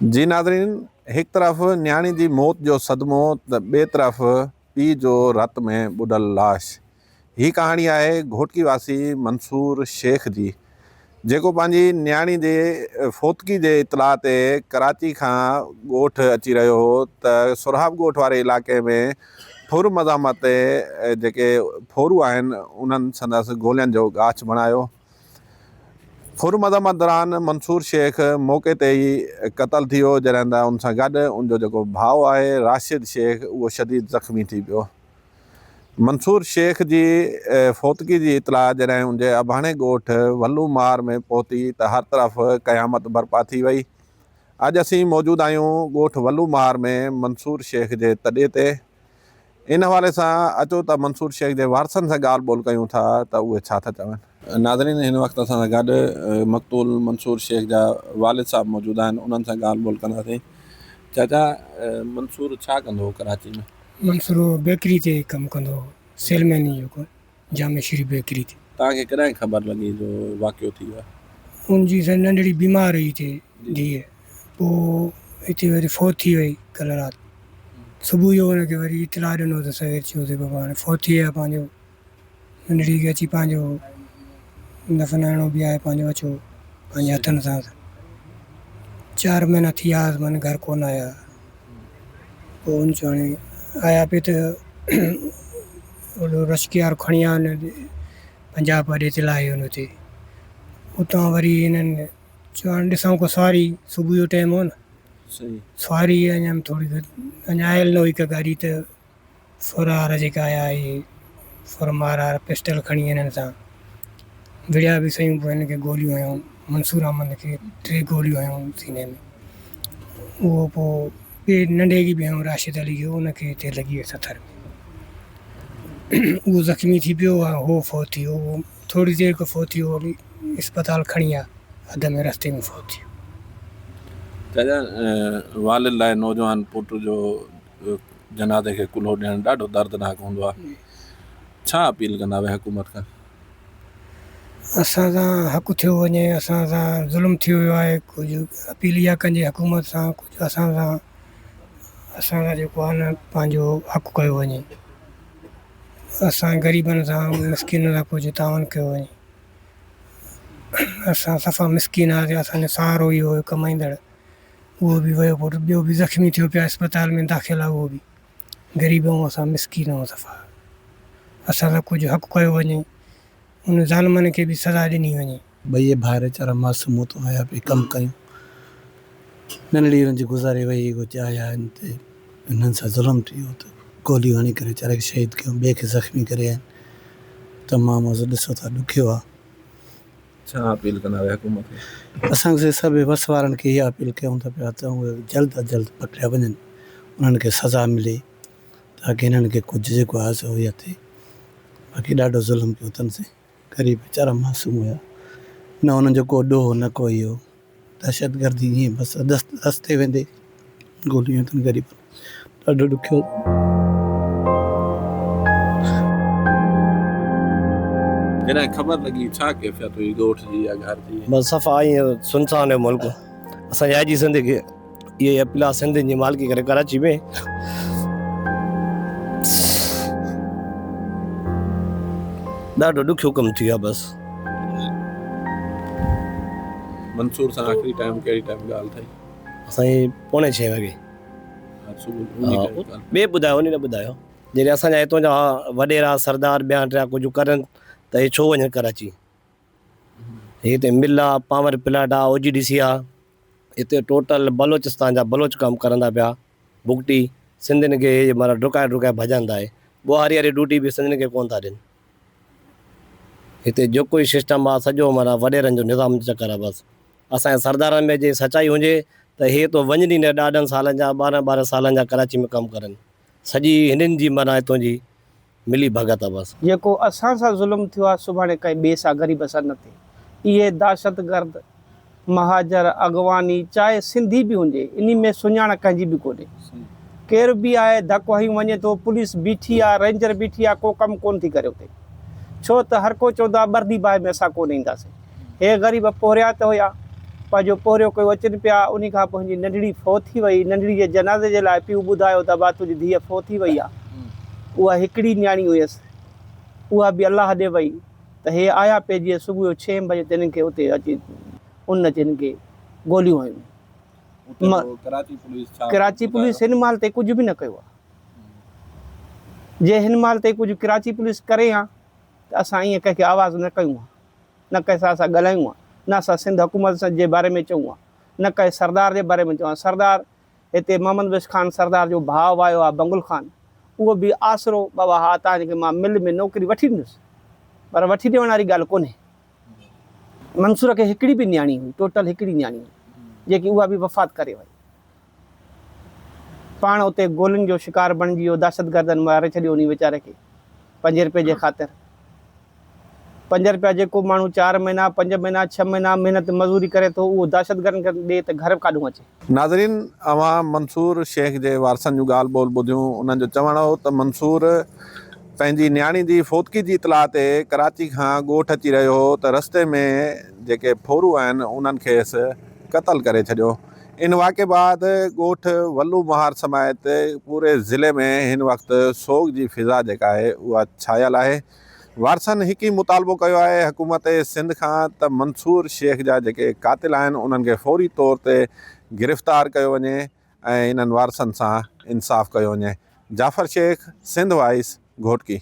जी नाज़रीन, एक तरफ़ न्याणी जी मौत जो सदमो त ॿिए तरफ़ पीउ जो रत में ॿुॾल लाश। ही कहाणी आहे घोटकी वासी मंसूर शेख जी, जेको पंहिंजी न्याणी जे फोतकी जे इतलाह ते कराची खां ॻोठ अची रहियो हो त सुरहाब ॻोठ वारे इलाइक़े में फुर मज़ामत ते जेके फोरू आहिनि उन्हनि संदसि गोलियुनि जो गाछ बणायो। फुर मज़ामत दौरान मंसूर शेख मौक़े ते ई क़तल थी वियो, जॾहिं त उन सां गॾु उनजो जेको भाउ आहे राशिद शेख उहो शदीद ज़ख़्मी थी पियो। मंसूर शेख जी फोतकी जी इतलाह जॾहिं उनजे अभाणे ॻोठ वल्लू मार में पहुती त हर तरफ़ क़यामत बर्पा थी वई। अॼु असीं मौजूदु आहियूं ॻोठ वल्लू मार में मंसूर शेख जे तॾे ते। इन हवाले सां अचो त मंसूर शेख जे वारसनि सां ॻाल्हि ॿोल कयूं था त उहे छा था चवनि। नाज़रीन, हिन वक़्तु असां सां गॾु मक़तूल मंसूर शेख जा वालिद साहब मौजूदु आहिनि, उन्हनि सां ॻाल्हि ॿोल कंदासीं। चाचा, मंसूर छा कंदो हो कराची में? मंसूर बेकरी ते कमु कंदो हो, सेलमैन जेको जामे श्री बेकरी ते। तव्हांखे कॾहिं ख़बर लॻी जो वाक़ियो थी वियो आहे? उनजी नंढड़ी बीमार हुई हिते धीअ, पोइ हिते वरी फोत थी वई कल्ह राति। सुबुह जो हुनखे वरी इतलाह ॾिनो त सवेर थियो त बाबा हाणे फोत थी आहे, पंहिंजो नंढड़ी खे अची पंहिंजो दफ़नाइणो बि आहे, पंहिंजो अचो पंहिंजे हथनि सां। 4 महीना थी विया माना घर कोन आया। पोइ उन चयो हाणे आया पे त ओॾो रशकियार खणी आया हुन पंजाब अॾे ते लाहे हुन ते। उतां वरी हिननि चयो हाणे ॾिसूं को सवारी, सुबुह जो टाइम हो न, सवारी अञा थोरी अञा आयल न हुई का गाॾी, त फुरार जेका आया इहे फुरमार वारा पिस्टल खणी हिननि सां विड़िया बि सयूं। पोइ हिनखे गोलियूं हयूं, मंसूर अहमद खे 3 गोलियूं हयूं सीने में। उहो पोइ ॿिए नंढे खे बि हयूं, राशिद अली खे, उनखे हिते लॻी वियसि हथर में। उहो ज़ख़्मी थी पियो आहे, हो फोत थी वियो। उहो थोरी देरि खां फोत थी वियो, वरी अस्पताल खणी विया, अध में रस्ते में फोत थी वियो। चाचा, वालिद लाइ नौजवान पुट जो जनाज़े खे कुल्हो ॾियणु ॾाढो दर्दनाक हूंदो आहे। छा अपील कंदा हुआ हुकूमत खां? असां सां हक़ु थियो वञे, असां सां ज़ुल्म थी वियो आहे, कुझु अपील इहा कजे हुकूमत सां, कुझु असां सां जेको आहे न पंहिंजो हक़ु कयो वञे। असां ग़रीबनि सां मिसकिन सां कुझु तावन कयो वञे। असां सफ़ा मिसकिन आहे, असांजो सहारो इहो हुयो कमाईंदड़, उहो बि वियो, पोइ ॿियो बि ज़ख़्मी थियो पिया, अस्पताल में दाख़िल आहे, उहो बि ग़रीब ऐं असां मिसकिन ऐं सफ़ा। असां सां कुझु हक़ु कयो वञे, उन ज़ालिमनि खे बि सज़ा ॾिनी वञे। भई भाइर चारा मासूम तो आया पे कमु कयूं, नंढड़ी हुनजी गुज़ारे वई, कुझु आया आहिनि त हिननि सां ज़ुल्म थी वियो, त गोलियूं हणी करे चारे खे शहीद कयूं, ॿिए खे ज़ख़्मी करे आहिनि। तमामु ॾिसो था ॾुखियो आहे। छा अपील कंदा हुआ हुकूमत खे? असांखे सभु वस वारनि खे इहा अपील कयूं था पिया त उहे जल्द अज जल्द पकड़िया वञनि, उन्हनि खे सज़ा मिले, ताकी हिननि खे कुझु जेको आहे सो इहा थिए। बाक़ी ॾाढो ज़ुल्म कयो अथनि से, ग़रीब वीचारा मासूम हुया, न हुननि जो को ॾोह न को इहो दहशतगर्दी, ईअं बसि रस्ते वेंदे गोलियूं अथनि ग़रीब, ॾाढो ॾुखियो। जॾहिं ख़बर लॻी छा कैफ़ियत हुई ॻोठ जी या घर जी? बस सफ़ा ईअं सुनसान मुल्क। असांजे आजी सिंध खे इहे अपील आहे सिंधियुनि जी मालिकी करे कराची में। ॾाढो ॾुखियो कमु थी वियो आहे। बसि मंसूर सां आख़िरी टाइम कहिड़ी टाइम ॻाल्हि थी? असांजी 5:45 वॻे ॿिए ॿुधायो, उन ॿुधायो जॾहिं असांजा हितां जा वॾेरा सरदार ॿिया टिया कुझु करनि त हे छो वञनि कराची। हिते मिल आहे, पावर प्लाट आहे, OGDC आहे, हिते टोटल बलोचिस्तान जा बलोच कमु करंदा पिया। भुगटी सिंधियुनि खे माना डुकाए भॼंदा आहे। ॿुहारी वारी ड्यूटी बि सिंधियुनि खे कोन था ॾियनि। हिते जेको ई सिस्टम आहे सॼो माना वॾेरनि जो निज़ाम चकर आहे। बसि असांजे सरदारनि में जे सचाई हुजे त हे तो वञनि ई न, ॾाढनि सालनि जा 12 सालनि जा कराची में कमु करनि, सॼी हिननि जी माना हितां जी मिली भगत आहे। बसि जेको असां सां ज़ुल्म थियो आहे सुभाणे कंहिं ॿिए सां ग़रीब सां न थिए। इहे दहशतगर्द महाजर अॻवानी चाहे सिंधी बि हुजे, इन में सुञाण कंहिंजी बि कोन्हे। केर बि आहे धकु हई वञे थो, पुलिस बीठी आहे, रेंजर बीठी आहे, को कमु कोन थी करे उते, छो त हर को चवंदो आहे बर्दी बाहि में असां कोन ईंदासीं। हे ग़रीब पोरिया त हुया, पंहिंजो पोरियो कयो अचनि पिया। उन खां पोइ मुंहिंजी नंढड़ी फो थी वई। नंढड़ी जे जनाज़े जे लाइ पीउ ॿुधायो त भाउ तुंहिंजी धीअ फो थी वई आहे। उहा हिकिड़ी न्याणी हुयसि, उहा बि अलाह ॾे वई। त हे आया पे जीअं सुबुह जो 6 बजे तिन्हनि खे उते अची उन जिन खे गोलियूं हयूं। कराची पुलिस हिन महिल ते कुझु बि न कयो आहे। जे हिन महिल ते कुझु कराची पुलिस करे हा त असां ईअं कंहिंखे आवाज़ु न कयूं आहे, न कंहिंसां असां ॻाल्हायूं आहे, न असां सिंध हुकूमत जे बारे में चऊं आहे, न कंहिं सरदार जे बारे में चऊं आहे। सरदार हिते मोहम्मद बिश ख़ान सरदार जो भाउ आयो आहे बंगुल ख़ान, उहो बि आसरो बाबा हा तव्हांखे मां मिल में नौकिरी वठी ॾींदुसि, पर वठी ॾियण वारी ॻाल्हि कोन्हे। मंसूर खे हिकिड़ी बि न्याणी हुई, टोटल हिकिड़ी न्याणी हुई, जेकी उहा बि वफ़ात करे वई। पाण उते गोलियुनि जो शिकार बणिजी वियो, दहशतगर्दनि मारे छॾियो उन वीचारे खे 5 रुपए जे ख़ातिर। 5 रुपया जेको माण्हू 4 महीना 5 महीना 6 महीना महिनत मज़ूरी करे थो, उहो दहशतगर्दनि खे ॾे त घर काॾूं अचे। नाज़रीन, अवां मंसूर शेख जे वारसनि जूं ॻाल्हि ॿोल ॿुधियूं। उन्हनि जो चवणु हो त मंसूर पंहिंजी न्याणी जी फोतकी जी इतलाह ते कराची खां ॻोठ अची रहियो हो त रस्ते में जेके फोरू आहिनि उन्हनि खेसि क़तल करे छॾियो। इन वाक़े बाद ॻोठ वल्लू महार समेत पूरे ज़िले में हिन वक़्तु सोग जी फिज़ा जेका आहे उहा छायल आहे। वारसनि हिकु ई मुतालबो कयो आहे हुकूमत सिंध खां त मंसूर शेख जा जेके क़ातिल आहिनि उन्हनि खे फौरी तौर ते गिरफ़्तार कयो वञे ऐं इन्हनि वारसनि सां इंसाफ़ कयो वञे। जाफ़र शेख, सिंध वॉइस, घोटकी।